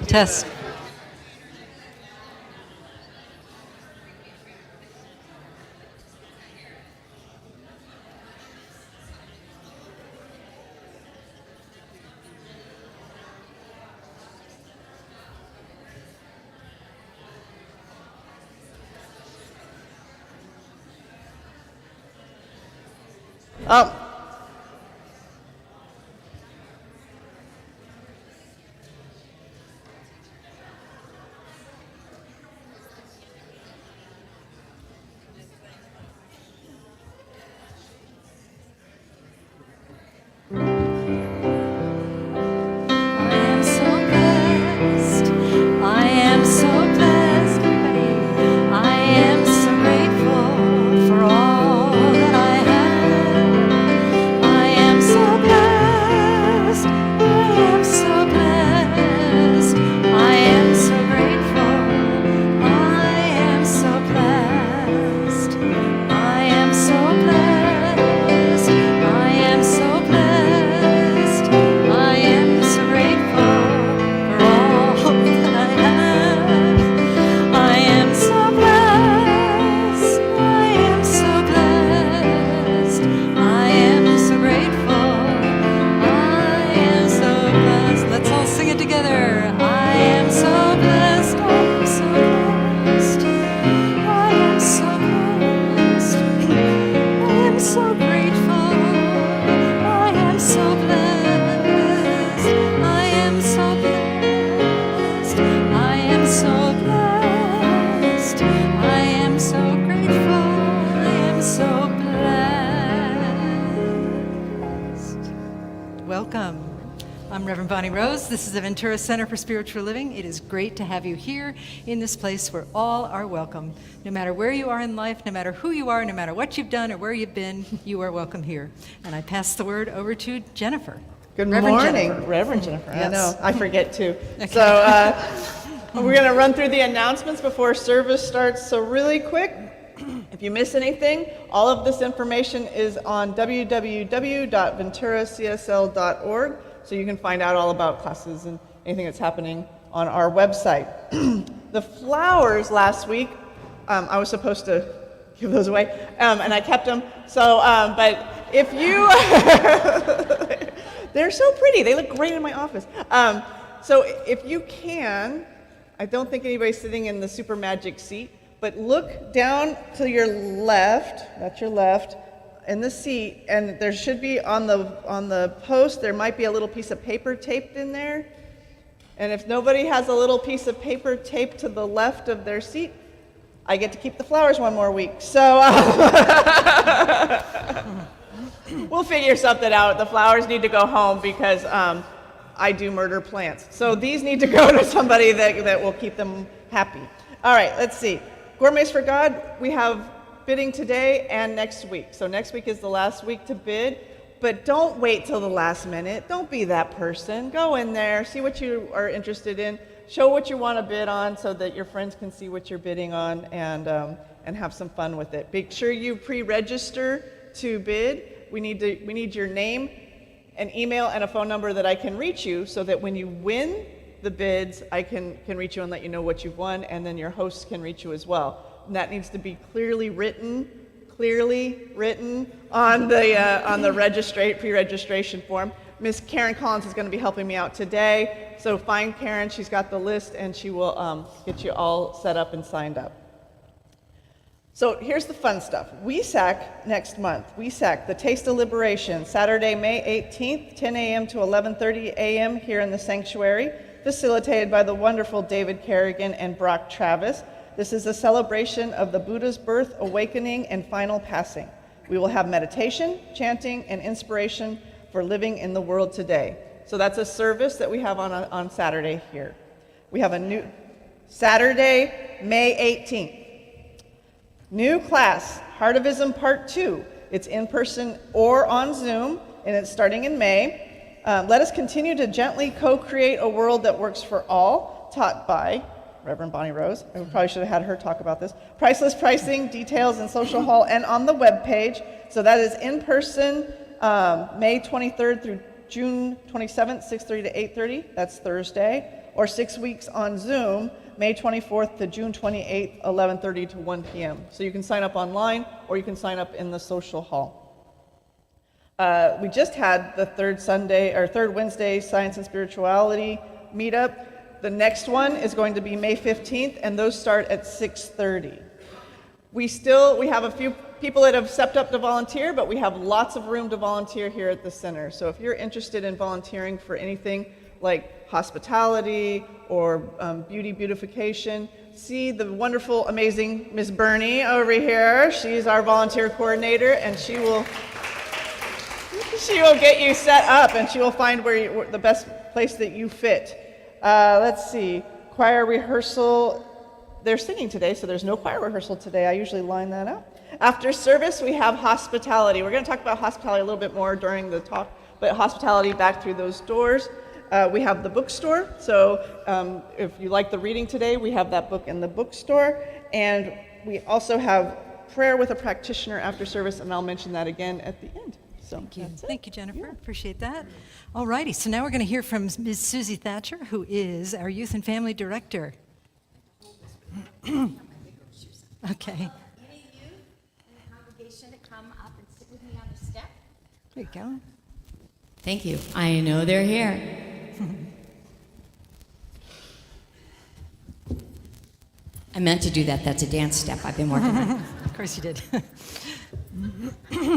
Test. Oh. Welcome. I'm Reverend Bonnie Rose. This is the Ventura Center for Spiritual Living. It is great to have you here in this place where all are welcome. No matter where you are in life, no matter who you are, no matter what you've done or where you've been, you are welcome here. And I pass the word over to Jennifer. Good Reverend morning, Jennifer. Reverend Jennifer. Yes. I know, I forget too. Okay. So we're going to run through the announcements before service starts. So really quick, if you miss anything, all of this information is on www.venturacsl.org, so you can find out all about classes and anything that's happening on our website. The flowers last week, I was supposed to give those away, and I kept them. So, but if you, they're so pretty. They look great in my office. So if you can, I don't think anybody's sitting in the super magic seat, but look down to your left, that's your left, in the seat, and there should be on the post, there might be a little piece of paper taped in there. And if nobody has a little piece of paper taped to the left of their seat, I get to keep the flowers one more week. So we'll figure something out. The flowers need to go home because I do murder plants. So these need to go to somebody that will keep them happy. All right, let's see. Gourmets for God, we have bidding today and next week. So next week is the last week to bid, but don't wait till the last minute. Don't be that person. Go in there, see what you are interested in, show what you want to bid on so that your friends can see what you're bidding on and have some fun with it. Make sure you pre-register to bid. We need your name, an email, and a phone number that I can reach you so that when you win the bids, I can reach you and let you know what you've won, and then your hosts can reach you as well. And that needs to be clearly written on the pre-registration form. Miss Karen Collins is going to be helping me out today, so find Karen. She's got the list, and she will get you all set up and signed up. So here's the fun stuff. WESAC next month. WESAC, the Taste of Liberation, Saturday, May 18th, 10 a.m. to 11:30 a.m. here in the sanctuary, facilitated by the wonderful David Kerrigan and Brock Travis. This is a celebration of the Buddha's birth, awakening, and final passing. We will have meditation, chanting, and inspiration for living in the world today. So that's a service that we have on Saturday here. We have a new Saturday, May 18th. New class, Heartivism Part 2. It's in person or on Zoom, and it's starting in May. Let us continue to gently co-create a world that works for all, taught by Reverend Bonnie Rose. I probably should have had her talk about this. Priceless pricing, details in Social Hall and on the webpage. So that is in person, May 23rd through June 27th, 6:30 to 8:30. That's Thursday. or 6 weeks on Zoom, May 24th to June 28th, 11:30 to 1 p.m. So you can sign up online, or you can sign up in the social hall. We just had the third Wednesday Science and Spirituality meetup. The next one is going to be May 15th, and those start at 6:30. We have a few people that have stepped up to volunteer, but we have lots of room to volunteer here at the center. So if you're interested in volunteering for anything like hospitality or beauty beautification, see the wonderful, amazing Miss Bernie over here. She's our volunteer coordinator, and she will get you set up, and she will find where the best place that you fit. Let's see, choir rehearsal. They're singing today, so there's no choir rehearsal today. I usually line that up. After service, we have hospitality. We're going to talk about hospitality a little bit more during the talk, but hospitality back through those doors. We have the bookstore, so if you like the reading today, we have that book in the bookstore. And we also have prayer with a practitioner after service, and I'll mention that again at the end. So thank you. That's it. Thank you, Jennifer. Yeah. Appreciate that. All righty, so now we're going to hear from Ms. Susie Thatcher, who is our Youth and Family Director. Okay. Any of you in the congregation to come up and sit with me on the step? There you go. Thank you. I know they're here. I meant to do that. That's a dance step I've been working on. Of course you did.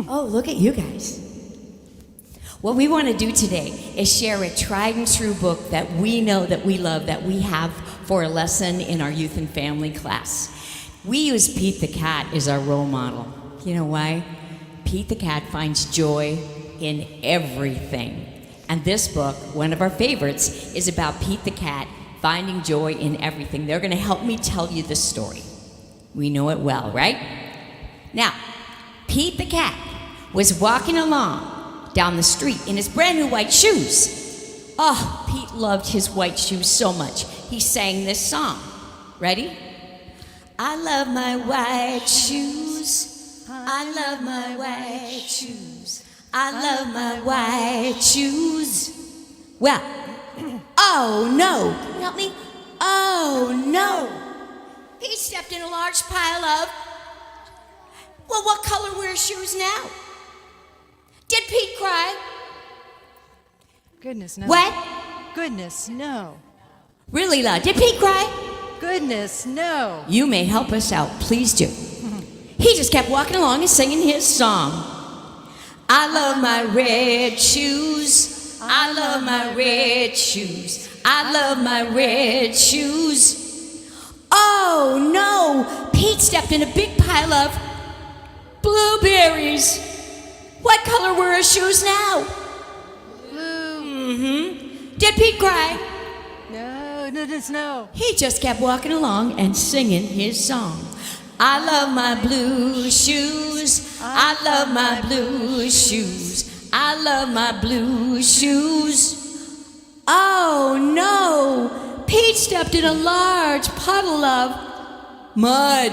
Oh, look at you guys. What we want to do today is share a tried and true book that we know, that we love, that we have for a lesson in our youth and family class. We use Pete the Cat as our role model. You know why? Pete the Cat finds joy in everything. And this book, one of our favorites, is about Pete the Cat finding joy in everything. They're going to help me tell you the story. We know it well, right? Now, Pete the Cat was walking along down the street in his brand new white shoes. Oh, Pete loved his white shoes so much. He sang this song. Ready? I love my white shoes. I love my white shoes. I love my white shoes. Well, oh no. Can you help me? Oh no. He stepped in a large pile of, well, what color were his shoes now? Did Pete cry? Goodness, no. What? Goodness, no. Really loud. Did Pete cry? Goodness, no. You may help us out. Please do. He just kept walking along and singing his song. I love my red shoes. I love my red shoes. I love my red shoes. Oh no! Pete stepped in a big pile of blueberries. What color were his shoes now? Blue. Did Pete cry? No, goodness, no. He just kept walking along and singing his song. I love my blue shoes. I love my blue shoes. I love my blue shoes. Oh no! Pete stepped in a large puddle of mud.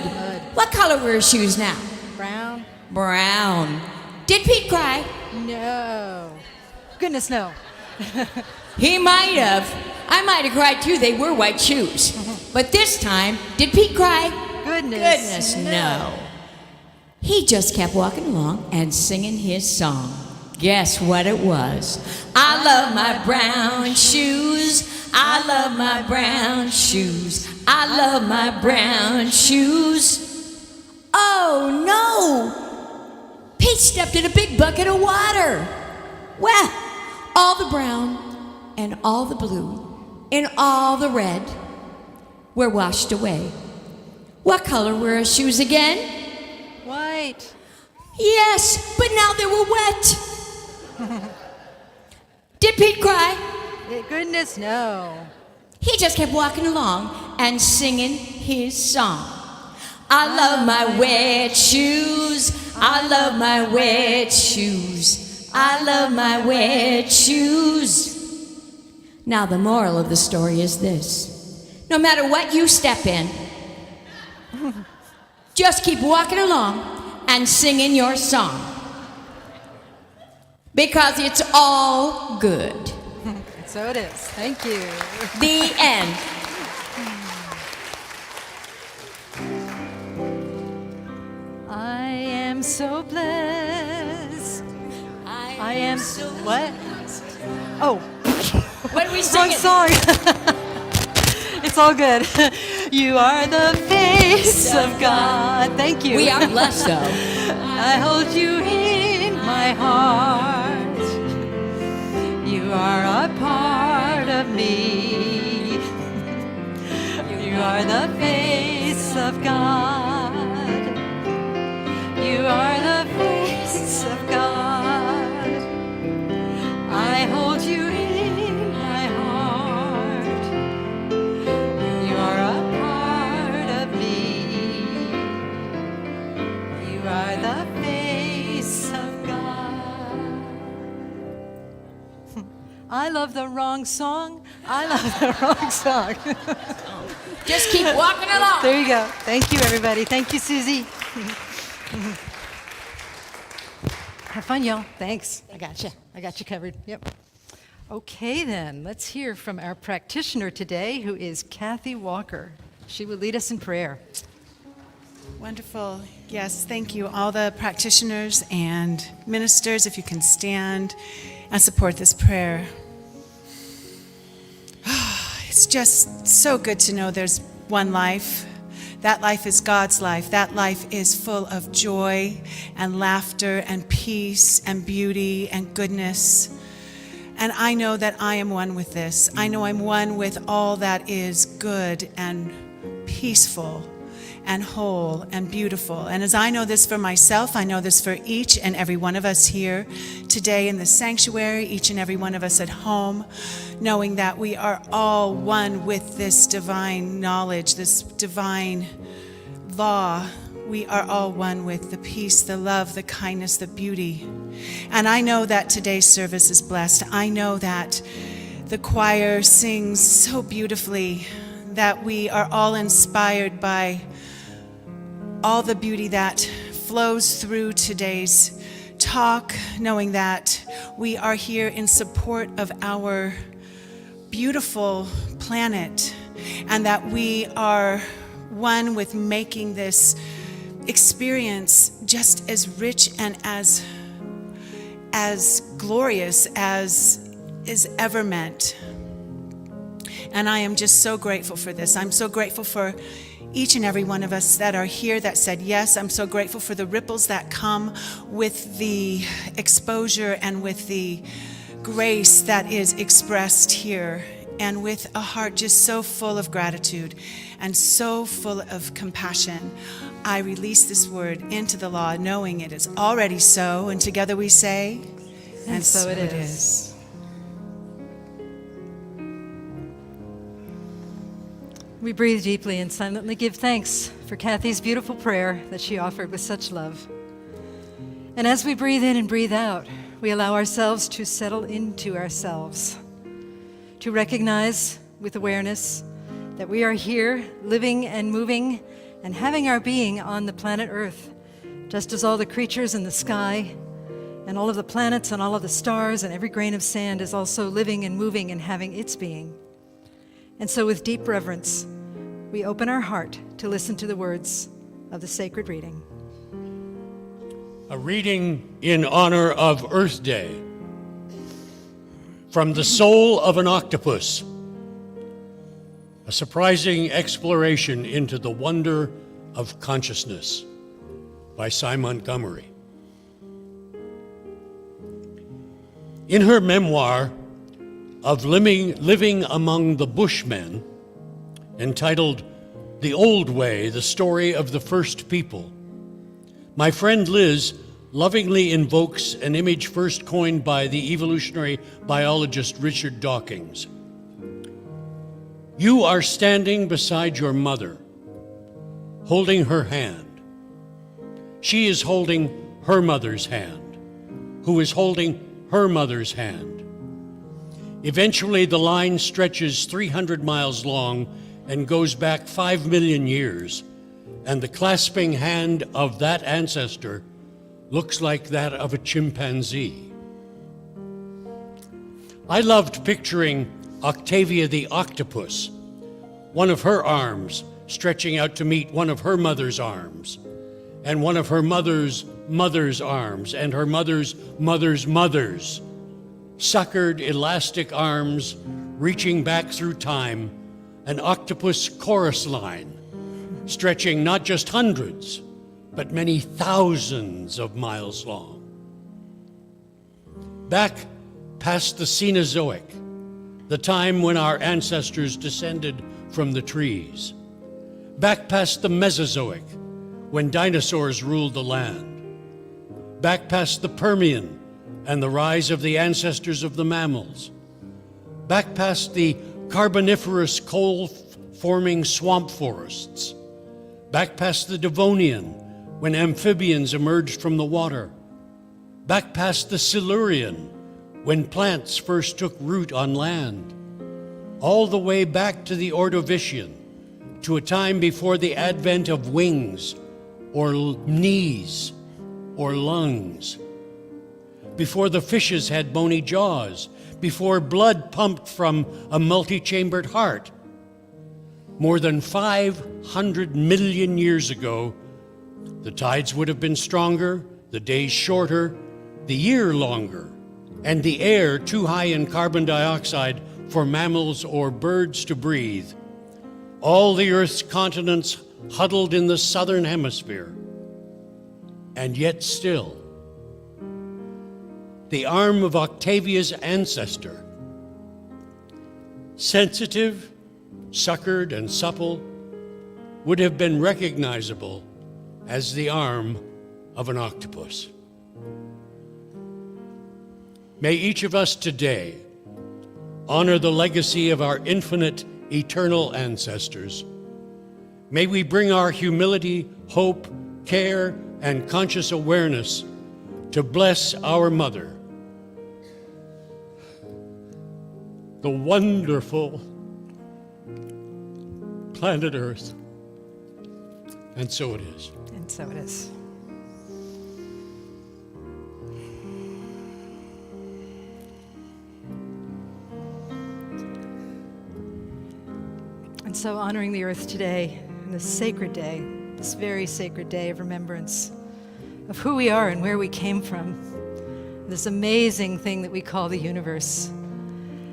What color were his shoes now? Brown. Brown. Did Pete cry? No. Goodness, no. He might have. I might have cried too. They were white shoes. But this time, did Pete cry? Goodness, No. He just kept walking along and singing his song. Guess what it was? I love my brown shoes. I love my brown shoes. I love my brown shoes. Oh no! Pete stepped in a big bucket of water. Well, all the brown and all the blue and all the red were washed away. What color were his shoes again? White. Yes, but now they were wet. Did Pete cry? Goodness, no. He just kept walking along and singing his song. I love my wet shoes. I love my wet shoes. I love my wet shoes. Now the moral of the story is this. No matter what you step in, just keep walking along and singing your song. Because it's all good. So it is. Thank you. The end. I am so blessed. I am so what? Oh, What are we wrong singing? song. It's all good. You are the face of God. Thank you. We are blessed, though. I hold you in my heart. You are a part of me. You are the face of God. You are the face of God. I hold you in my heart. You are a part of me. You are the face of God. I love the wrong song. I love the wrong song. Just keep walking along. There you go. Thank you, everybody. Thank you, Susie. Have fun, y'all. Thanks. I got you. I got you covered. Yep. Okay, then. Let's hear from our practitioner today, who is Kathy Walker. She will lead us in prayer. Wonderful. Yes, thank you. All the practitioners and ministers, if you can stand and support this prayer. It's just so good to know there's one life. That life is God's life. That life is full of joy and laughter and peace and beauty and goodness. And I know that I am one with this. I know I'm one with all that is good and peaceful and whole and beautiful. And as I know this for myself, I know this for each and every one of us here today in the sanctuary, each and every one of us at home, knowing that we are all one with this divine knowledge, this divine law. We are all one with the peace, the love, the kindness, the beauty. And I know that today's service is blessed. I know that the choir sings so beautifully, that we are all inspired by all the beauty that flows through today's talk, knowing that we are here in support of our beautiful planet, and that we are one with making this experience just as rich and as glorious as is ever meant. And I am just so grateful for this. I'm so grateful for each and every one of us that are here that said yes. I'm so grateful for the ripples that come with the exposure and with the grace that is expressed here, and with a heart just so full of gratitude and so full of compassion. I release this word into the law, knowing it is already so, and together we say, and so it is. We breathe deeply and silently give thanks for Kathy's beautiful prayer that she offered with such love. And as we breathe in and breathe out, we allow ourselves to settle into ourselves, to recognize with awareness that we are here living and moving and having our being on the planet Earth, just as all the creatures in the sky and all of the planets and all of the stars and every grain of sand is also living and moving and having its being. And so with deep reverence, we open our heart to listen to the words of the sacred reading. A reading in honor of Earth Day. From The Soul of an Octopus, a surprising exploration into the wonder of consciousness by Cy Montgomery. In her memoir of living among the Bushmen, entitled The Old Way, The Story of the First People, my friend Liz lovingly invokes an image first coined by the evolutionary biologist Richard Dawkins. You are standing beside your mother, holding her hand. She is holding her mother's hand, who is holding her mother's hand. Eventually, the line stretches 300 miles long and goes back 5 million years, and the clasping hand of that ancestor looks like that of a chimpanzee. I loved picturing Octavia the octopus, one of her arms stretching out to meet one of her mother's arms, and one of her mother's mother's arms, and her mother's mother's mother's suckered elastic arms reaching back through time, an octopus chorus line stretching not just hundreds, but many thousands of miles long. Back past the Cenozoic, the time when our ancestors descended from the trees. Back past the Mesozoic, when dinosaurs ruled the land. Back past the Permian and the rise of the ancestors of the mammals. Back past the Carboniferous coal-forming swamp forests. Back past the Devonian, when amphibians emerged from the water. Back past the Silurian, when plants first took root on land. All the way back to the Ordovician, to a time before the advent of wings, or knees, or lungs. Before the fishes had bony jaws, before blood pumped from a multi-chambered heart. More than 500 million years ago, the tides would have been stronger, the days shorter, the year longer, and the air too high in carbon dioxide for mammals or birds to breathe. All the Earth's continents huddled in the southern hemisphere. And yet still, the arm of Octavia's ancestor, sensitive, suckered, and supple, would have been recognizable as the arm of an octopus. May each of us today honor the legacy of our infinite, eternal ancestors. May we bring our humility, hope, care, and conscious awareness to bless our mother, the wonderful planet Earth. And so it is. And so it is. And so honoring the earth today, on this sacred day, this very sacred day of remembrance of who we are and where we came from, this amazing thing that we call the universe.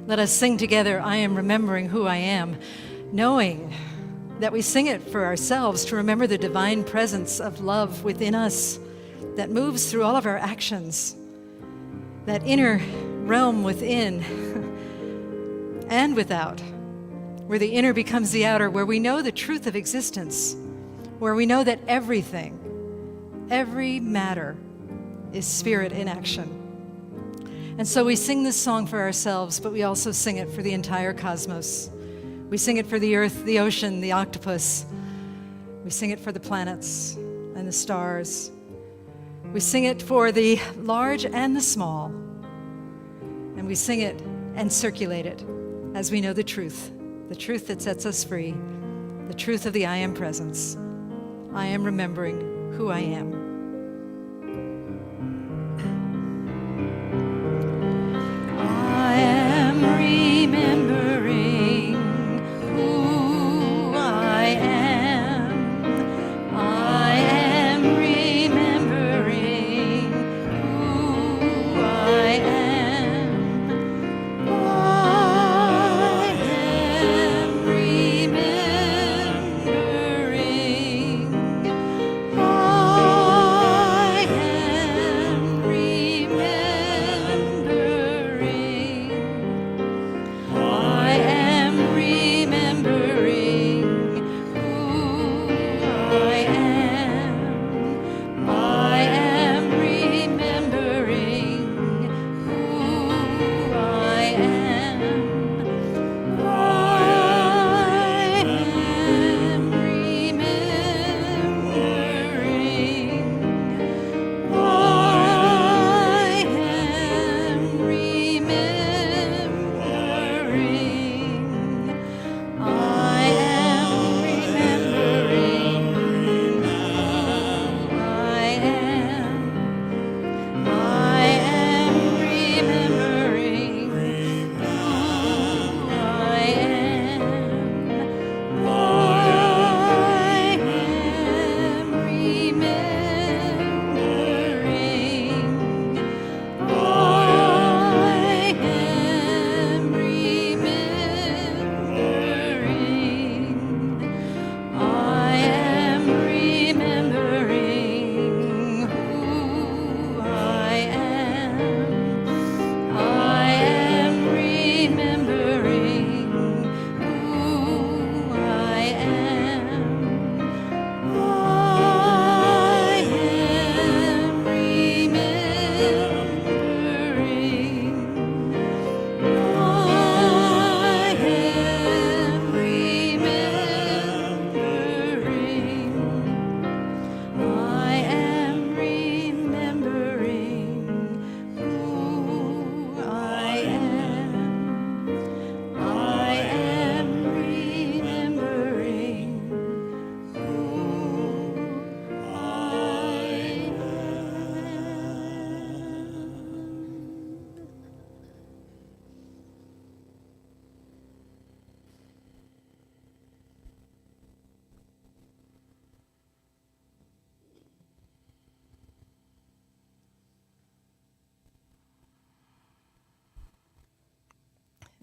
Let us sing together, I am remembering who I am, knowing that we sing it for ourselves to remember the divine presence of love within us that moves through all of our actions, that inner realm within and without, where the inner becomes the outer, where we know the truth of existence, where we know that everything, every matter is spirit in action. And so we sing this song for ourselves, but we also sing it for the entire cosmos. We sing it for the earth, the ocean, the octopus. We sing it for the planets and the stars. We sing it for the large and the small. And we sing it and circulate it as we know the truth that sets us free, the truth of the I am presence. I am remembering who I am. I am remembering who I am. I am remembering who I am. I am remembering. I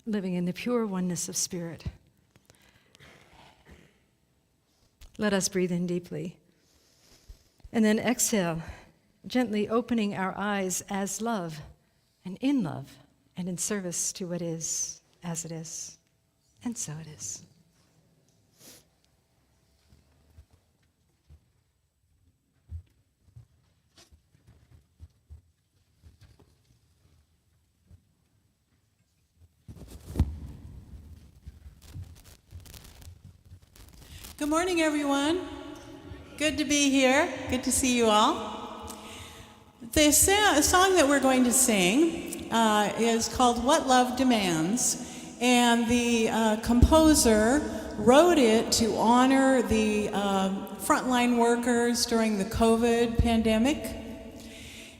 living in the pure oneness of spirit. Let us breathe in deeply. And then exhale, gently opening our eyes as love and in service to what is, as it is, and so it is. Good morning, everyone. Good to be here. Good to see you all. The song that we're going to sing is called What Love Demands, and the composer wrote it to honor the frontline workers during the COVID pandemic.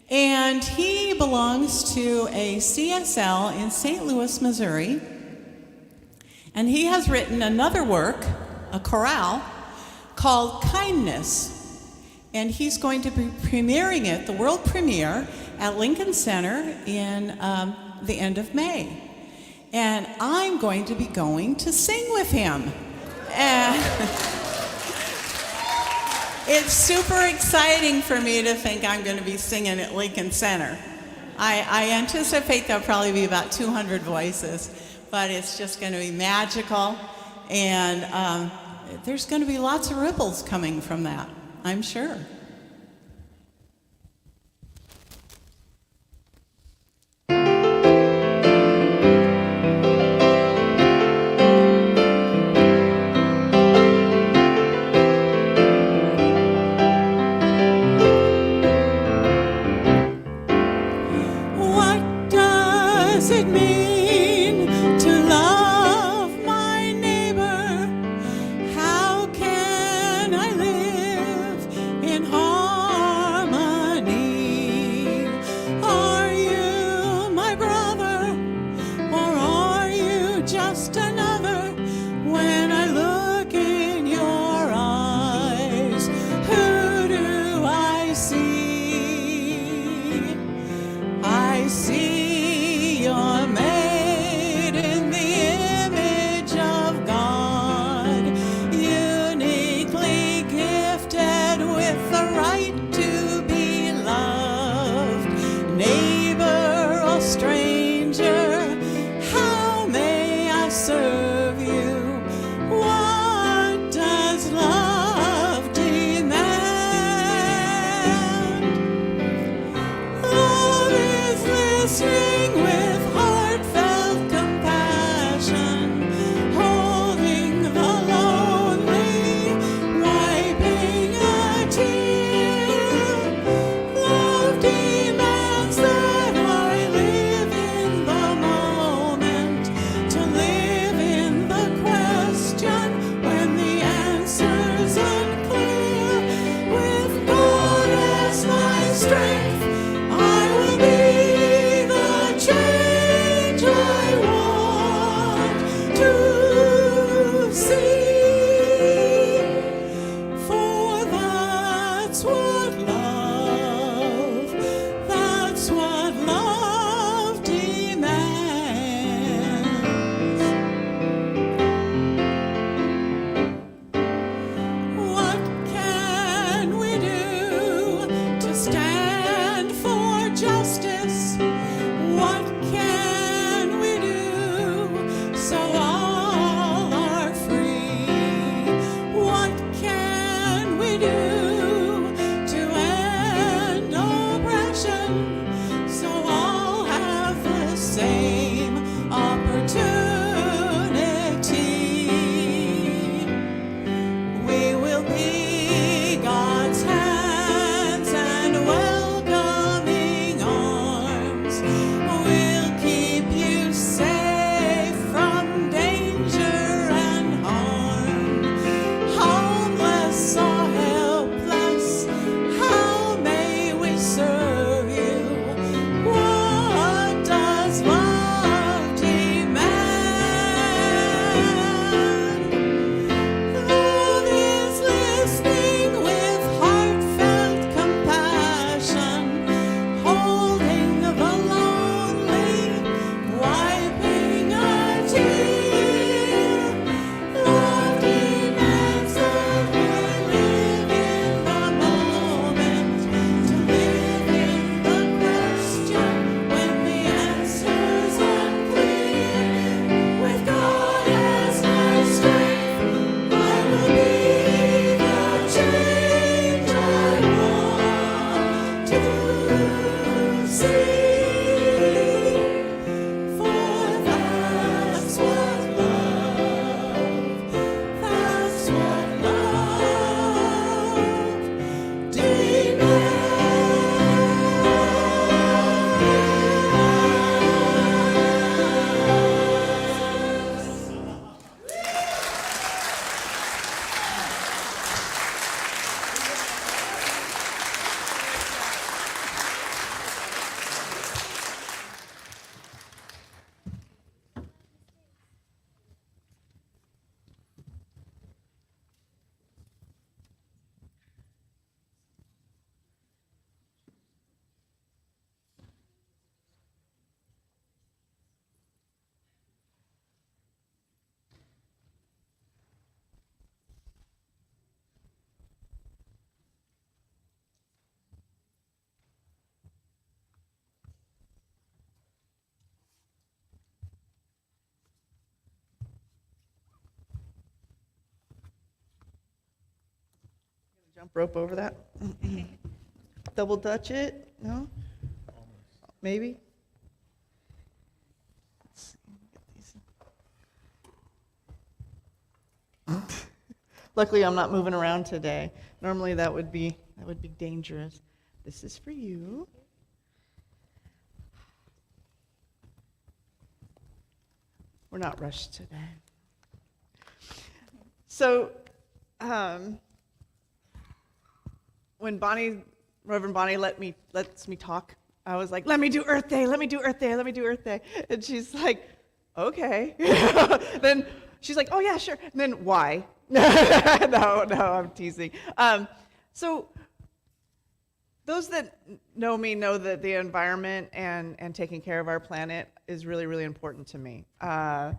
And he belongs to a CSL in St. Louis, Missouri. And he has written another work, a chorale, called Kindness. And he's going to be premiering it, the world premiere, at Lincoln Center in the end of May. And I'm going to be going to sing with him. And it's super exciting for me to think I'm going to be singing at Lincoln Center. I anticipate there'll probably be about 200 voices, but it's just going to be magical. And there's going to be lots of ripples coming from that, I'm sure. What does it mean to love my neighbor? How can I live in harmony? Are you my brother, or are you just another? When I look in your eyes, who do I see? I see you're made in the image of God, uniquely gifted with the right to be loved. Neighbor or stranger, how may I serve you? What does love demand? Love is listening with heartfelt compassion, holding the lonely, wiping a tear. Love demands that I live in the moment, to live in the question when the answer's unclear. With God as my strength, I will be the Jump rope over that? Double dutch it? No? Maybe? Let's see, get these. Luckily, I'm not moving around today. Normally, that would be dangerous. This is for you. We're not rushed today. So, when Reverend Bonnie lets me talk, I was like, let me do Earth Day, let me do Earth Day, let me do Earth Day. And she's like, okay. Then she's like, oh yeah, sure. And then why? No, I'm teasing. So those that know me know that the environment and taking care of our planet is really, really important to me. And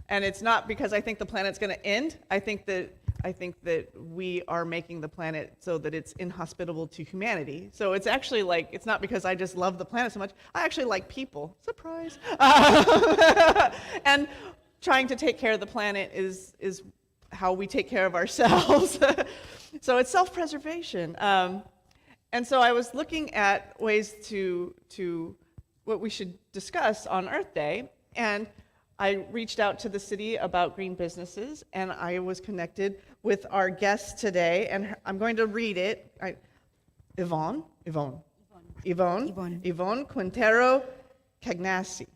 it's not because I think the planet's going to end. I think that we are making the planet so that it's inhospitable to humanity. So it's actually like, it's not because I just love the planet so much. I actually like people. Surprise. And trying to take care of the planet is how we take care of ourselves. So it's self-preservation. And so I was looking at ways to what we should discuss on Earth Day, and I reached out to the city about green businesses, and I was connected with our guest today, and I'm going to read it. Yvonne Quintero Cagnassi.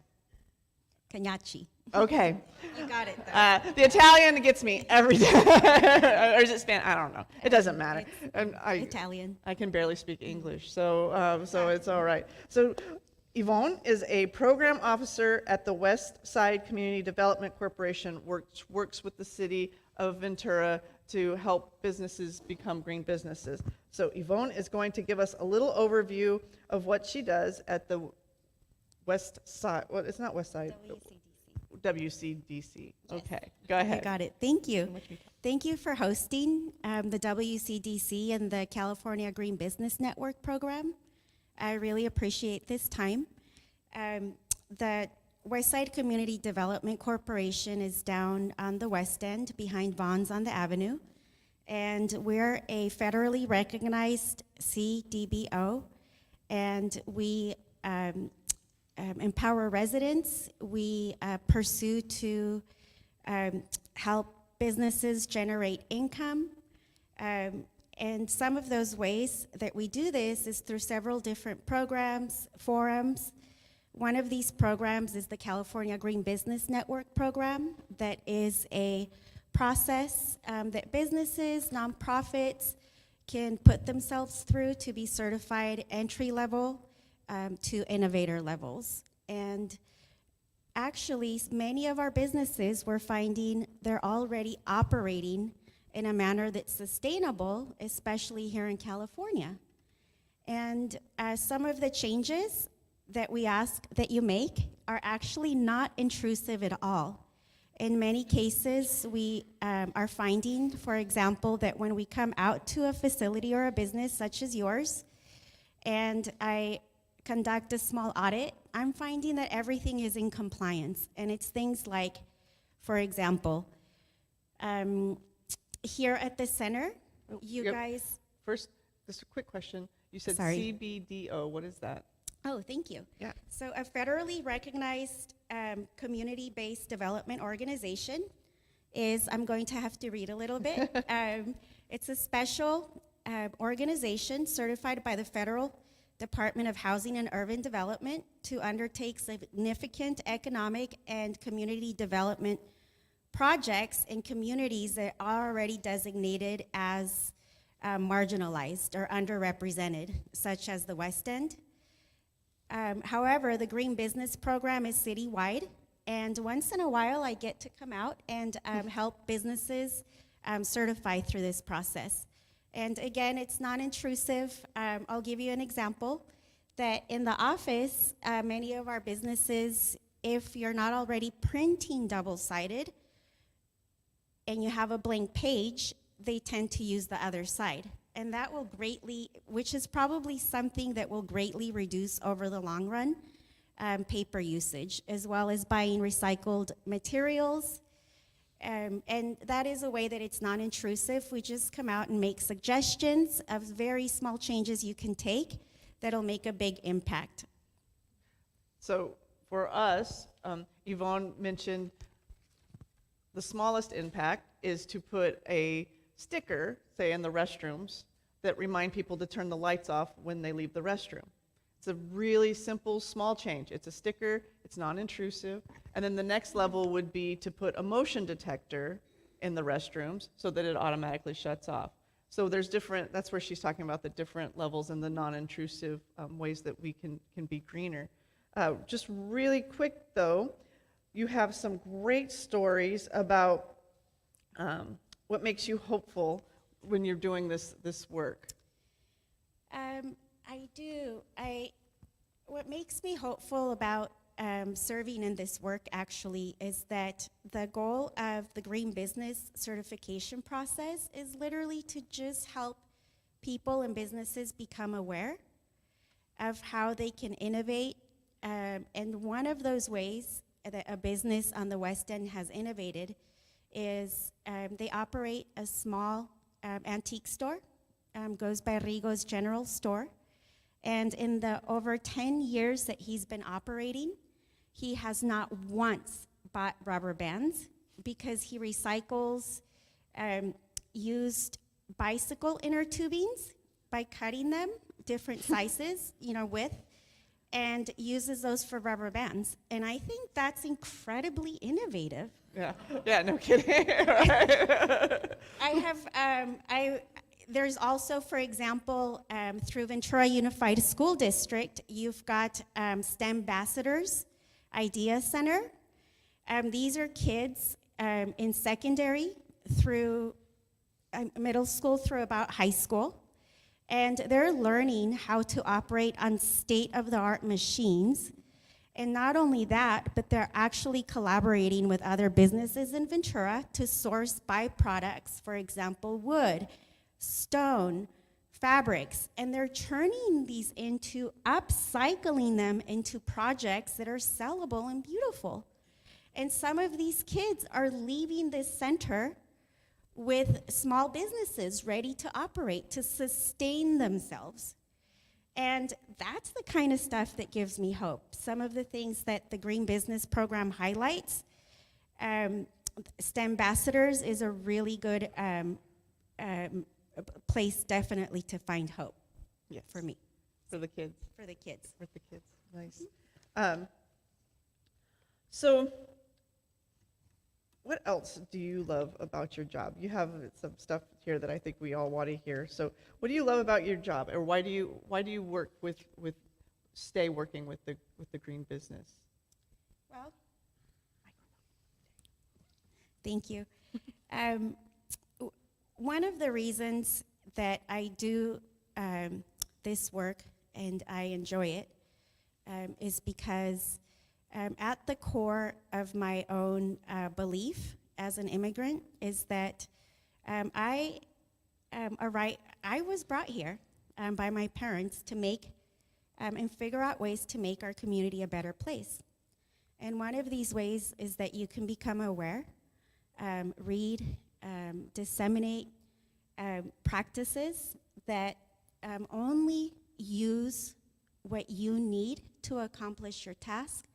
Cagnaci. Okay. You got it, though. The Italian gets me every day. Or is it Spanish? I don't know. It doesn't matter. Italian. I can barely speak English, so it's all right. So Yvonne is a program officer at the West Side Community Development Corporation, works with the city of Ventura to help businesses become green businesses. So Yvonne is going to give us a little overview of what she does at the West Side, well, it's not West Side. WCDC. Okay, go ahead. I got it. Thank you. Thank you for hosting the WCDC and the California Green Business Network program. I really appreciate this time. The Westside Community Development Corporation is down on the West End behind Vaughn's on the Avenue. And we're a federally recognized CDBO. And we empower residents. We pursue to help businesses generate income. And some of those ways that we do this is through several different programs, forums. One of these programs is the California Green Business Network program. That is a process that businesses, nonprofits can put themselves through to be certified entry level to innovator levels. And actually, many of our businesses, we're finding they're already operating in a manner that's sustainable, especially here in California. And some of the changes that we ask that you make are actually not intrusive at all. In many cases, we are finding, for example, that when we come out to a facility or a business such as yours, and I conduct a small audit, I'm finding that everything is in compliance. And it's things like, for example, here at the center, you guys... First, just a quick question. You said Sorry. CBDO. What is that? Oh, thank you. Yeah. So a federally recognized community-based development organization is, I'm going to have to read a little bit. It's a special organization certified by the Federal Department of Housing and Urban Development to undertake significant economic and community development projects in communities that are already designated as marginalized or underrepresented, such as the West End. However, the Green Business Program is citywide, and once in a while I get to come out and help businesses certify through this process. And again, it's non-intrusive. I'll give you an example that in the office, many of our businesses, if you're not already printing double-sided and you have a blank page, they tend to use the other side. And that will greatly, which is probably something that will greatly reduce over the long run, paper usage, as well as buying recycled materials. And that is a way that it's non-intrusive. We just come out and make suggestions of very small changes you can take that'll make a big impact. So for us, Yvonne mentioned the smallest impact is to put a sticker, say in the restrooms, that remind people to turn the lights off when they leave the restroom. It's a really simple, small change. It's a sticker, it's non-intrusive. And then the next level would be to put a motion detector in the restrooms so that it automatically shuts off. So there's different, that's where she's talking about the different levels and the non-intrusive ways that we can be greener. Just really quick though, you have some great stories about what makes you hopeful when you're doing this work. I do. What makes me hopeful about serving in this work actually is that the goal of the Green Business certification process is literally to just help people and businesses become aware of how they can innovate. And one of those ways that a business on the West End has innovated is they operate a small antique store, goes by Rigo's General Store. And in the over 10 years that he's been operating, he has not once bought rubber bands because he recycles used bicycle inner tubings by cutting them different sizes, width, and uses those for rubber bands. And I think that's incredibly innovative. Yeah, no kidding. There's also, for example, through Ventura Unified School District, you've got STEM Ambassadors Idea Center. These are kids in secondary through middle school through about high school. And they're learning how to operate on state-of-the-art machines. And not only that, but they're actually collaborating with other businesses in Ventura to source byproducts, for example, wood, stone, fabrics, and they're turning these into, upcycling them into projects that are sellable and beautiful. And some of these kids are leaving this center with small businesses ready to operate, to sustain themselves. And that's the kind of stuff that gives me hope. Some of the things that the Green Business Program highlights, STEM Ambassadors is a really good place definitely to find hope. Yes. For me. For the kids. For the kids. For the kids, nice. So what else do you love about your job? You have some stuff here that I think we all want to hear. So what do you love about your job, or why do you work stay working with the green business? Well, thank you. One of the reasons that I do this work and I enjoy it is because at the core of my own belief as an immigrant is that I was brought here by my parents to make and figure out ways to make our community a better place. And one of these ways is that you can become aware, read, disseminate practices that only use what you need to accomplish your task,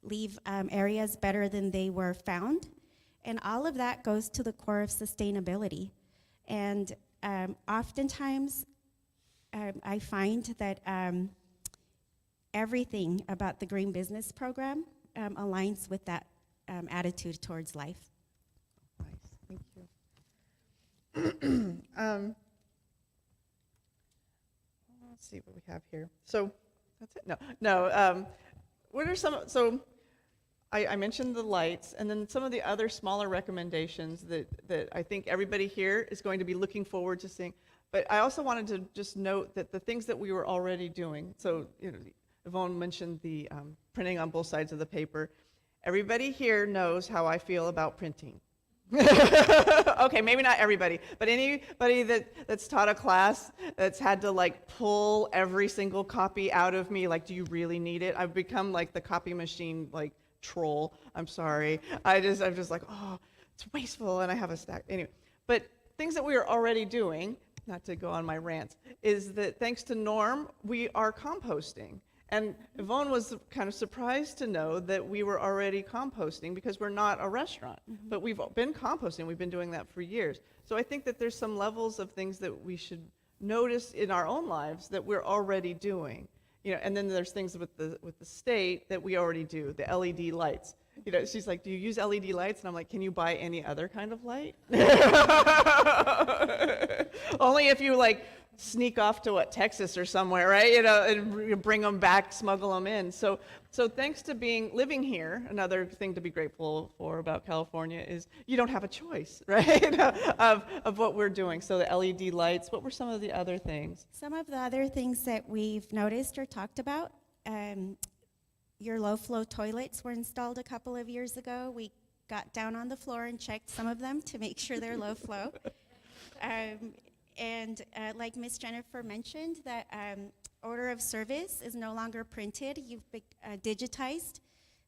leave areas better than they were found. And all of that goes to the core of sustainability. And oftentimes, I find that everything about the Green Business Program aligns with that attitude towards life. Nice, thank you. Let's see what we have here. So, that's it? No. What are some, so I mentioned the lights, and then some of the other smaller recommendations that I think everybody here is going to be looking forward to seeing. But I also wanted to just note that the things that we were already doing, so, Yvonne mentioned the printing on both sides of the paper. Everybody here knows how I feel about printing. Okay, maybe not everybody, but anybody that's taught a class that's had to pull every single copy out of me, do you really need it? I've become the copy machine troll. I'm sorry. I'm just oh, it's wasteful, and I have a stack. Anyway, but things that we are already doing, not to go on my rants, is that thanks to Norm, we are composting. And Yvonne was kind of surprised to know that we were already composting because we're not a restaurant, but we've been composting. We've been doing that for years. So I think that there's some levels of things that we should notice in our own lives that we're already doing. And then there's things with the state that we already do, the LED lights. She's like, do you use LED lights? And I'm like, can you buy any other kind of light? Only if you sneak off to Texas or somewhere, right? And bring them back, smuggle them in. So thanks to living here, another thing to be grateful for about California is you don't have a choice, right? of what we're doing. So the LED lights. What were some of the other things? Some of the other things that we've noticed or talked about, your low-flow toilets were installed a couple of years ago. We got down on the floor and checked some of them to make sure they're low-flow. And like Miss Jennifer mentioned, that order of service is no longer printed. You've digitized.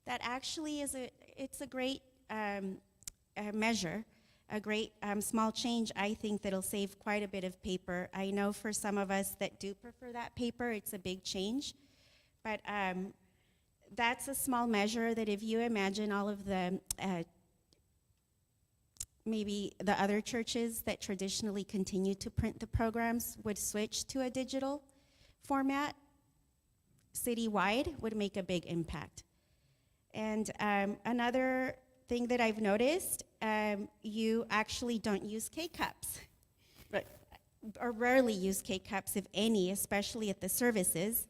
That actually it's a great measure, a great small change. I think that'll save quite a bit of paper. I know for some of us that do prefer that paper, it's a big change. But that's a small measure that if you imagine all of the maybe the other churches that traditionally continue to print the programs would switch to a digital format, citywide would make a big impact. And another thing that I've noticed, you actually don't use K-cups. Right. Or rarely use K-cups, if any, especially at the services.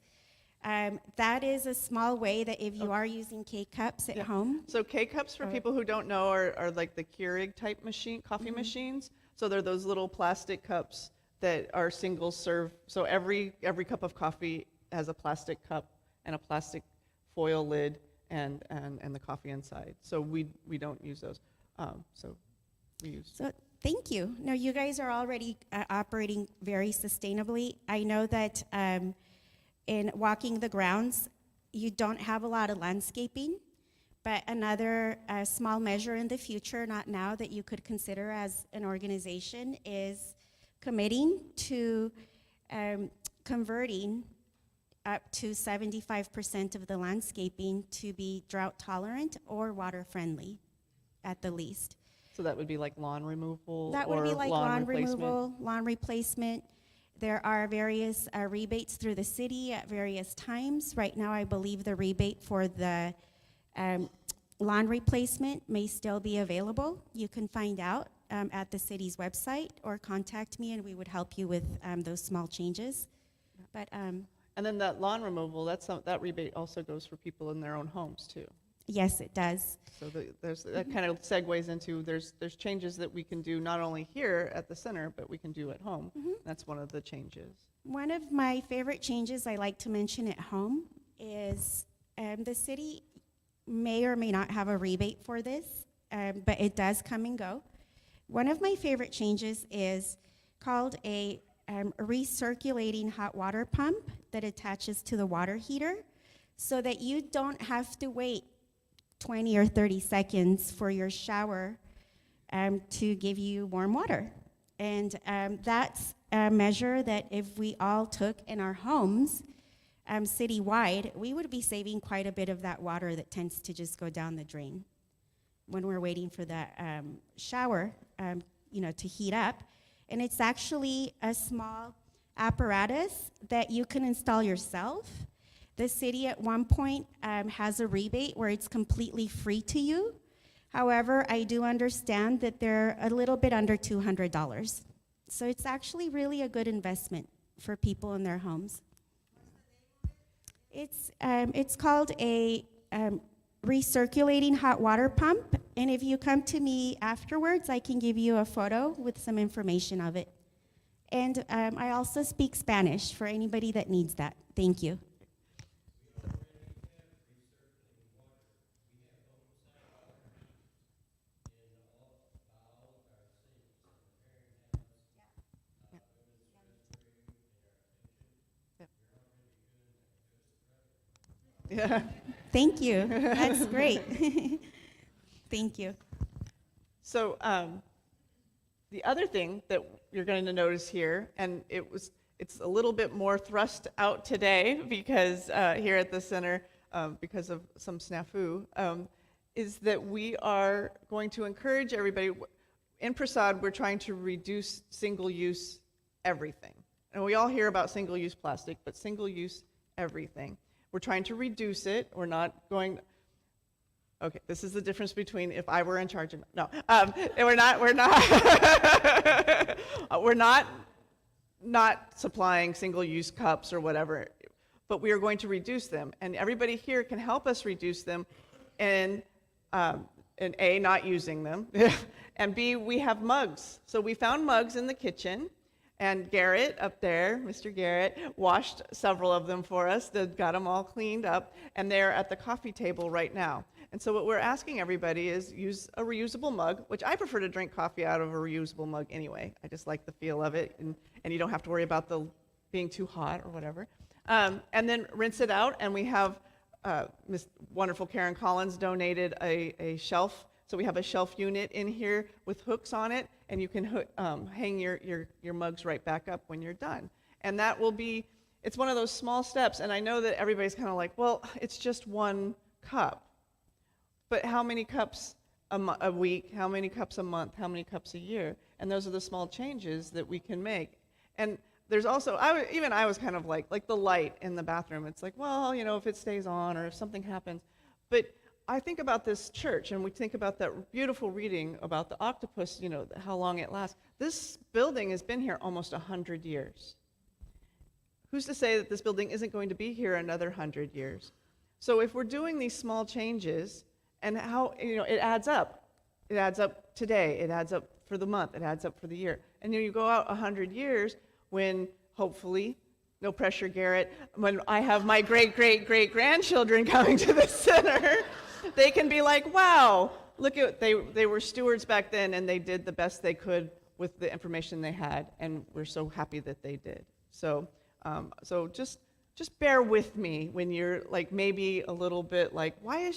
That is a small way that if you are using K-cups at home. So K-cups, for people who don't know, are like the Keurig type coffee machines. So they're those little plastic cups that are single serve. So every cup of coffee has a plastic cup and a plastic foil lid and the coffee inside. So we don't use those. So we use. So thank you. No, you guys are already operating very sustainably. I know that in walking the grounds, you don't have a lot of landscaping, but another small measure in the future, not now, that you could consider as an organization is committing to converting up to 75% of the landscaping to be drought tolerant or water friendly at the least. So that would be like lawn removal? That would be like lawn removal, lawn replacement. There are various rebates through the city at various times. Right now, I believe the rebate for the lawn replacement may still be available. You can find out at the city's website or contact me and we would help you with those small changes. But and then that lawn removal, that rebate also goes for people in their own homes too. Yes, it does. So that kind of segues into there's changes that we can do not only here at the center, but we can do at home. That's one of the changes. One of my favorite changes I like to mention at home is the city may or may not have a rebate for this, but it does come and go. One of my favorite changes is called a recirculating hot water pump that attaches to the water heater so that you don't have to wait 20 or 30 seconds for your shower to give you warm water. And that's a measure that if we all took in our homes, citywide, we would be saving quite a bit of that water that tends to just go down the drain when we're waiting for that shower, to heat up. And it's actually a small apparatus that you can install yourself. The city at one point has a rebate where it's completely free to you. However, I do understand that they're a little bit under $200. So it's actually really a good investment for people in their homes. It's called a recirculating hot water pump, and if you come to me afterwards, I can give you a photo with some information of it. And I also speak Spanish for anybody that needs that. Thank you. Yeah. Thank you. That's great. Thank you. So the other thing that you're going to notice here, and it's a little bit more thrust out today because here at the center, because of some snafu, is that we are going to encourage everybody. In Prasad, we're trying to reduce single-use everything. And we all hear about single-use plastic, but single-use everything. We're trying to reduce it. We're not going. Okay, this is the difference between if I were in charge and no. We're not supplying single-use cups or whatever, but we are going to reduce them, and everybody here can help us reduce them, and A, not using them, and B, we have mugs. So we found mugs in the kitchen. And Garrett up there, Mr. Garrett, washed several of them for us. They got them all cleaned up, and they're at the coffee table right now. And so what we're asking everybody is use a reusable mug, which I prefer to drink coffee out of a reusable mug anyway. I just like the feel of it, and you don't have to worry about the being too hot or whatever. And then rinse it out, and we have Miss wonderful Karen Collins donated a shelf. So we have a shelf unit in here with hooks on it, and you can hang your mugs right back up when you're done. And that will be, it's one of those small steps, and I know that everybody's kind of like, well, it's just one cup. But how many cups a week, how many cups a month, how many cups a year? And those are the small changes that we can make. And there's also, I was kind of like the light in the bathroom. It's like, well, if it stays on or if something happens. But I think about this church, and we think about that beautiful reading about the octopus, how long it lasts. This building has been here almost 100 years. Who's to say that this building isn't going to be here another 100 years? So if we're doing these small changes, and how, it adds up. It adds up today, it adds up for the month, it adds up for the year. And then you go out 100 years when, hopefully, no pressure, Garrett, when I have my great-great-great-grandchildren coming to the center, they can be like, wow, look at, they were stewards back then, and they did the best they could with the information they had, and we're so happy that they did. So just bear with me when you're like maybe a little bit like, why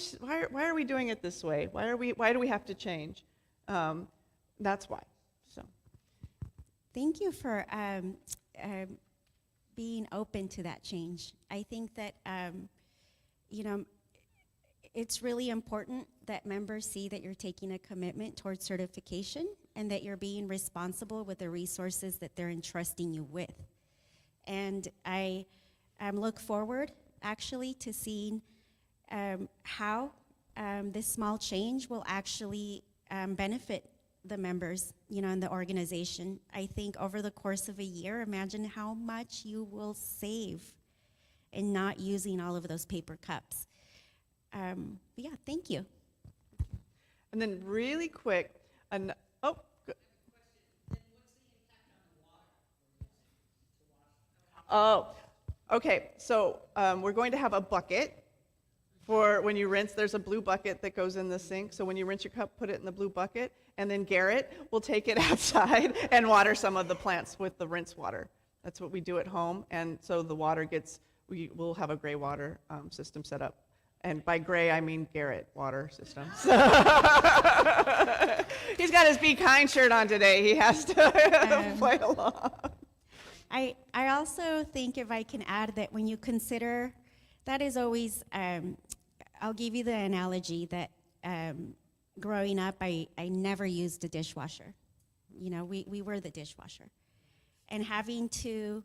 are we doing it this way? Why do we have to change? That's why. So Thank you for being open to that change. I think that it's really important that members see that you're taking a commitment towards certification and that you're being responsible with the resources that they're entrusting you with. And I look forward, actually, to seeing how this small change will actually benefit the members, in the organization. I think over the course of a year, imagine how much you will save in not using all of those paper cups. Yeah, thank you. And then really quick, okay, so we're going to have a bucket for when you rinse. There's a blue bucket that goes in the sink, so when you rinse your cup, put it in the blue bucket, and then Garrett will take it outside and water some of the plants with the rinse water. That's what we do at home, and so the water we will have a gray water system set up. And by gray, I mean Garrett water system. He's got his Be Kind shirt on today. He has to play along. I also think, if I can add, that when you consider, that is always, I'll give you the analogy that growing up, I never used a dishwasher. You know, we were the dishwasher. And having to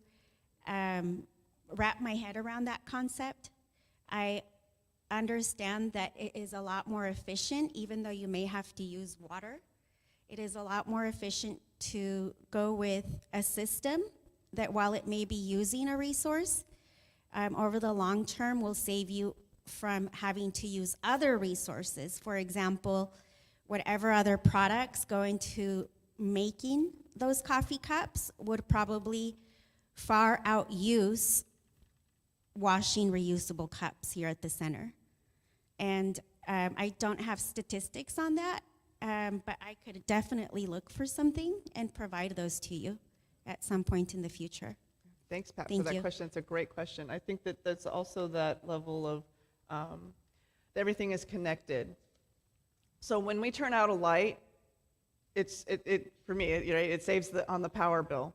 wrap my head around that concept, I understand that it is a lot more efficient, even though you may have to use water. It is a lot more efficient to go with a system that, while it may be using a resource, over the long term will save you from having to use other resources. For example, whatever other products go into making those coffee cups would probably far outuse washing reusable cups here at the center. And I don't have statistics on that, but I could definitely look for something and provide those to you at some point in the future. Thanks, Pat, Thank for that you. question. It's a great question. I think that that's also that level of everything is connected. So when we turn out a light, for me, it saves on the power bill,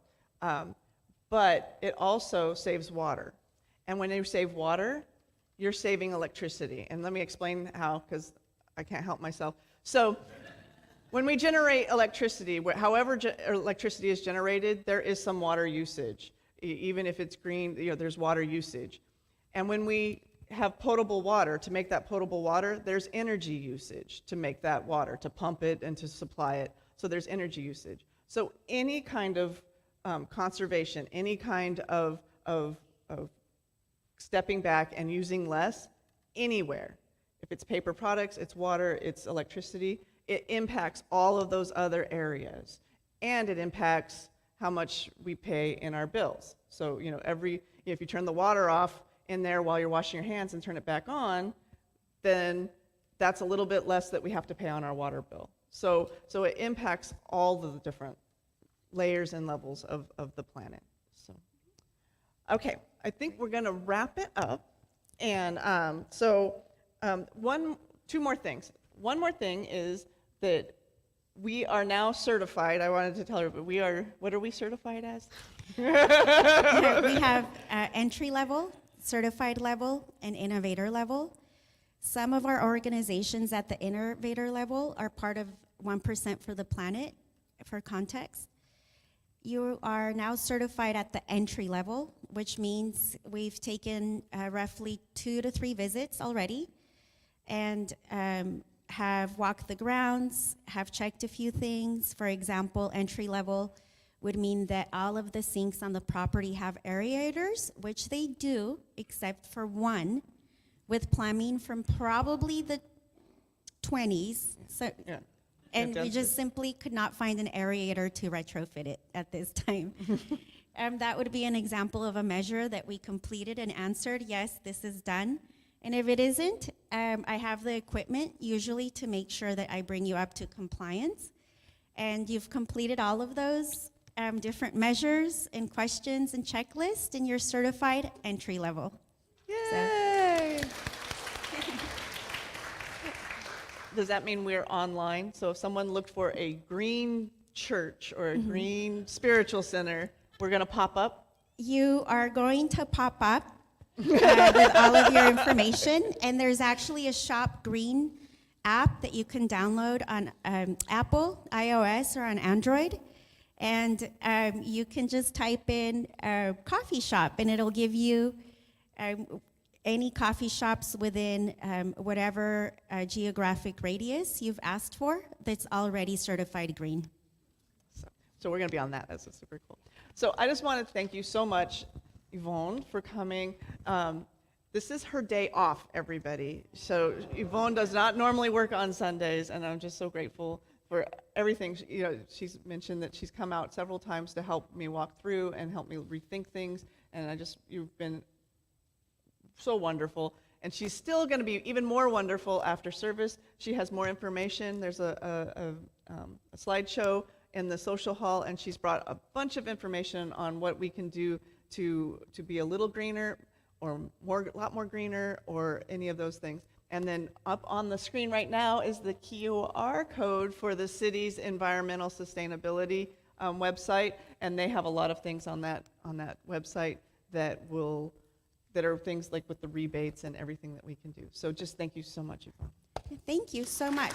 but it also saves water. And when you save water, you're saving electricity. And let me explain how, because I can't help myself. So when we generate electricity, however electricity is generated, there is some water usage. Even if it's green, there's water usage. And when we have potable water, to make that potable water, there's energy usage to make that water, to pump it and to supply it. So there's energy usage. So any kind of conservation, any kind of stepping back and using less anywhere, if it's paper products, it's water, it's electricity, it impacts all of those other areas. And it impacts how much we pay in our bills. So, if you turn the water off in there while you're washing your hands and turn it back on, then that's a little bit less that we have to pay on our water bill. So it impacts all of the different layers and levels of the planet. So, okay, I think we're going to wrap it up. And two more things. One more thing is that we are now certified. I wanted to tell everybody, what are we certified as? We have entry level, certified level, and innovator level. Some of our organizations at the innovator level are part of 1% for the Planet, for context. You are now certified at the entry level, which means we've taken roughly 2 to 3 visits already, and have walked the grounds, have checked a few things. For example, entry level would mean that all of the sinks on the property have aerators, which they do, except for one, with plumbing from probably the 20s. So, Yeah. and we just simply could not find an aerator to retrofit it at this time. That would be an example of a measure that we completed and answered, yes, this is done. And if it isn't, I have the equipment usually to make sure that I bring you up to compliance. And you've completed all of those different measures and questions and checklists, and you're certified entry level. Yay! Does that mean we're online? So if someone looked for a green church or a green spiritual center, we're going to pop up? You are going to pop up with all of your information, and there's actually a Shop Green app that you can download on Apple, iOS, or on Android. And you can just type in coffee shop, and it'll give you any coffee shops within whatever geographic radius you've asked for that's already certified green. So we're going to be on that. That's super cool. So I just want to thank you so much, Yvonne, for coming. This is her day off, everybody. So Yvonne does not normally work on Sundays, and I'm just so grateful for everything. She's mentioned that she's come out several times to help me walk through and help me rethink things, and you've been so wonderful. And she's still going to be even more wonderful after service. She has more information. There's a slideshow in the social hall, and she's brought a bunch of information on what we can do to be a little greener, or a lot more greener, or any of those things. And then up on the screen right now is the QR code for the city's environmental sustainability website, and they have a lot of things on that website that are things like with the rebates and everything that we can do. So just thank you so much, Yvonne. Thank you so much.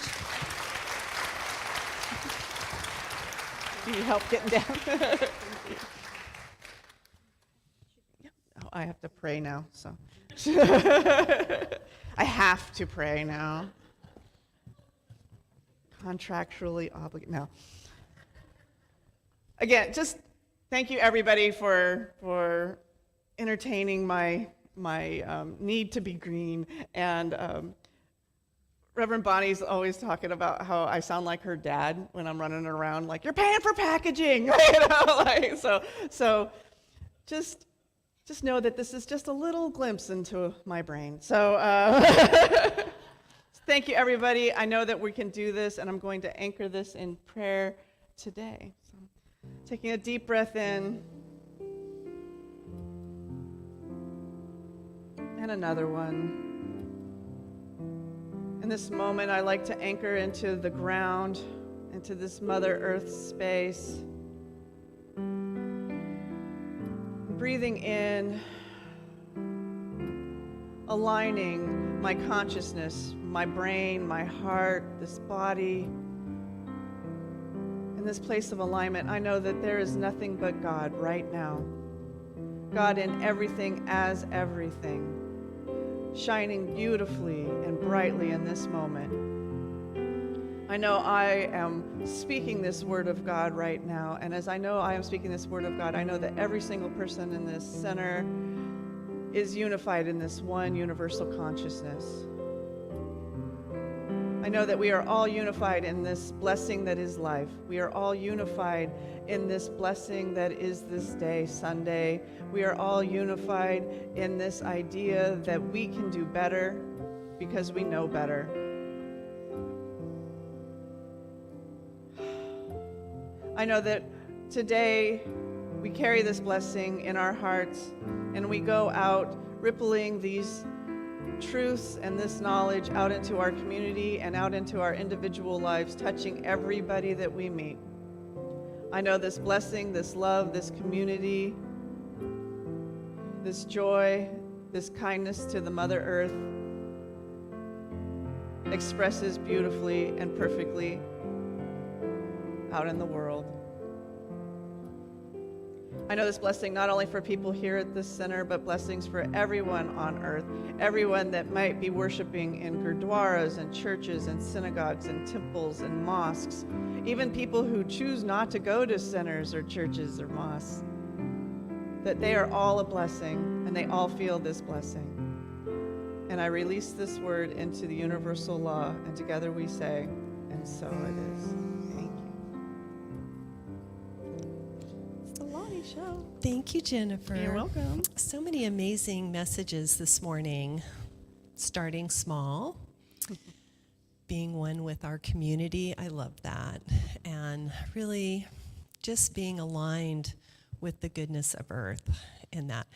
Do you help getting down? Oh, I have to pray now, so. I have to pray now. Contractually obligated. No. Again, just thank you everybody for entertaining my need to be green. And Reverend Bonnie's always talking about how I sound like her dad when I'm running around like, you're paying for packaging, so just know that this is just a little glimpse into my brain. So thank you, everybody. I know that we can do this, and I'm going to anchor this in prayer today. So, taking a deep breath in, and another one. In this moment, I like to anchor into the ground, into this Mother Earth space. Breathing in, aligning my consciousness, my brain, my heart, this body. In this place of alignment, I know that there is nothing but God right now. God in everything as everything, shining beautifully and brightly in this moment. I know I am speaking this word of God right now, and as I know I am speaking this word of God, I know that every single person in this center is unified in this one universal consciousness. I know that we are all unified in this blessing that is life. We are all unified in this blessing that is this day, Sunday. We are all unified in this idea that we can do better because we know better. I know that today we carry this blessing in our hearts, and we go out rippling these truths and this knowledge out into our community and out into our individual lives, touching everybody that we meet. I know this blessing, this love, this community, this joy, this kindness to the Mother Earth expresses beautifully and perfectly out in the world. I know this blessing not only for people here at this center, but blessings for everyone on earth, everyone that might be worshiping in gurdwaras and churches and synagogues and temples and mosques, even people who choose not to go to centers or churches or mosques, that they are all a blessing and they all feel this blessing. And I release this word into the universal law, and together we say, and so it is. Thank you. It's the Lonnie Show. Thank you, Jennifer. You're welcome. So many amazing messages this morning. Starting small, being one with our community. I love that. And really just being aligned with the goodness of earth in that.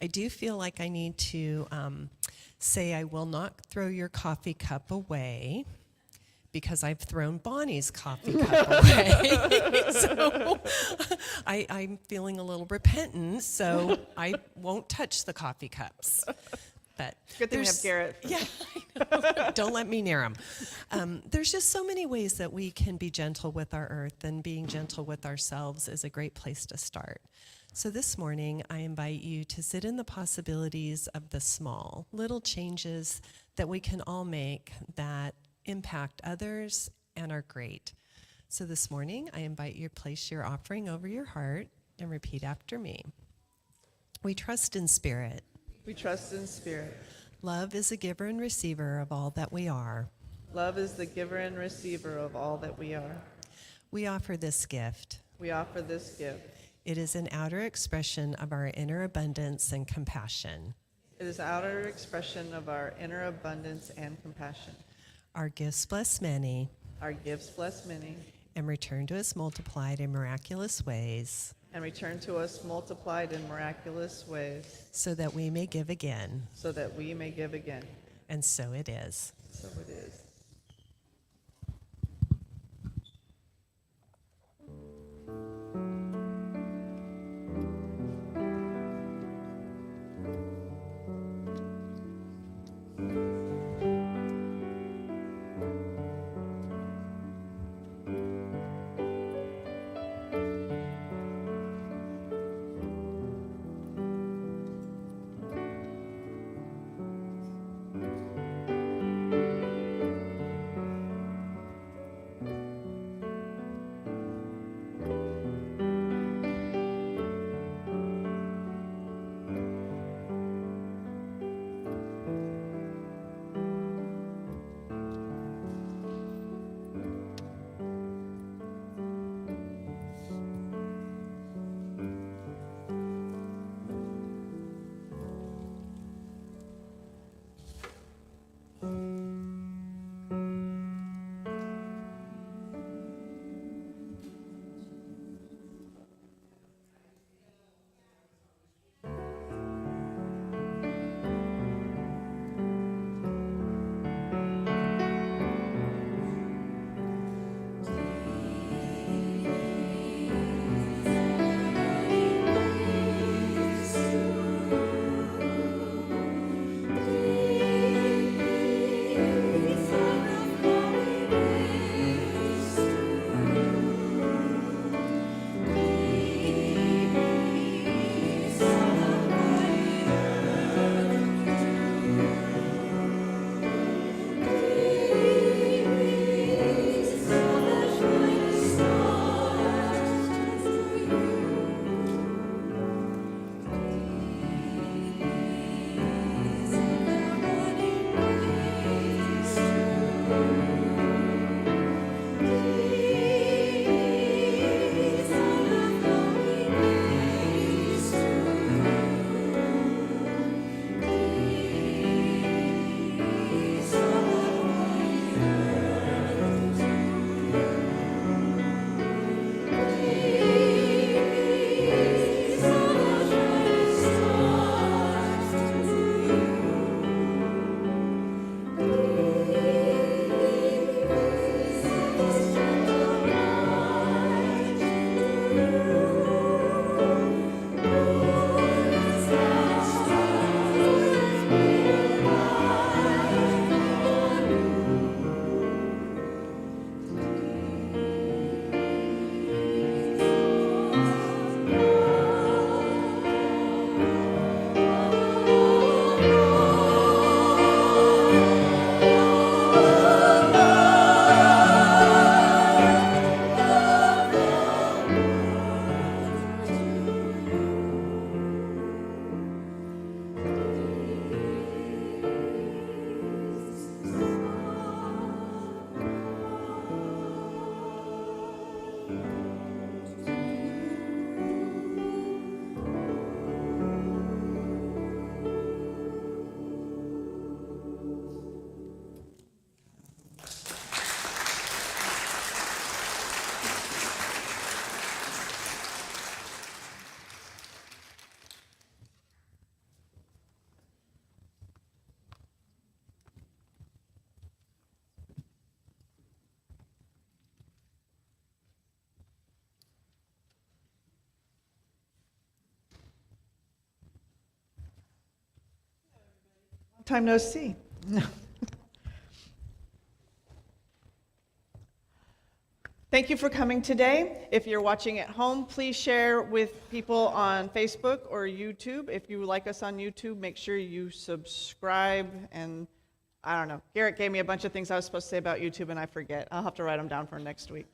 I do feel like I need to say I will not throw your coffee cup away, because I've thrown Bonnie's coffee cup away. So I'm feeling a little repentant, so I won't touch the coffee cups. But Good thing we have Garrett. Yeah, I know. Don't let me near them. There's just so many ways that we can be gentle with our earth, and being gentle with ourselves is a great place to start. So this morning, I invite you to sit in the possibilities of the small, little changes that we can all make that impact others and are great. So this morning, I invite you to place your offering over your heart and repeat after me. We trust in spirit. We trust in spirit. Love is a giver and receiver of all that we are. Love is the giver and receiver of all that we are. We offer this gift. We offer this gift. It is an outer expression of our inner abundance and compassion. It is outer expression of our inner abundance and compassion. Our gifts bless many. Our gifts bless many. And return to us multiplied in miraculous ways. And return to us multiplied in miraculous ways. So that we may give again. So that we may give again. And so it is. So it is. Time no see. Thank you for coming today. If you're watching at home, please share with people on Facebook or YouTube. If you like us on YouTube, make sure you subscribe. And I don't know, Garrett gave me a bunch of things I was supposed to say about YouTube and I forget. I'll have to write them down for next week.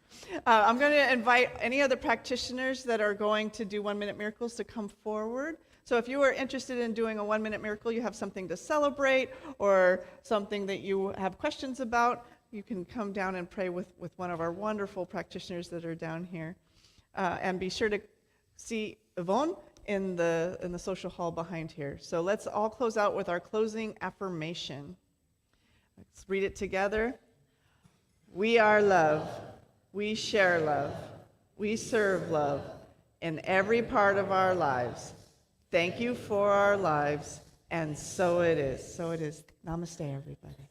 I'm going to invite any other practitioners that are going to do 1-minute miracles to come forward. So if you are interested in doing a 1-minute miracle, you have something to celebrate or something that you have questions about, you can come down and pray with one of our wonderful practitioners that are down here. And be sure to see Yvonne in the social hall behind here. So let's all close out with our closing affirmation. Let's read it together. We are love. We share love. We serve love in every part of our lives. Thank you for our lives, and so it is. So it is. Namaste, everybody.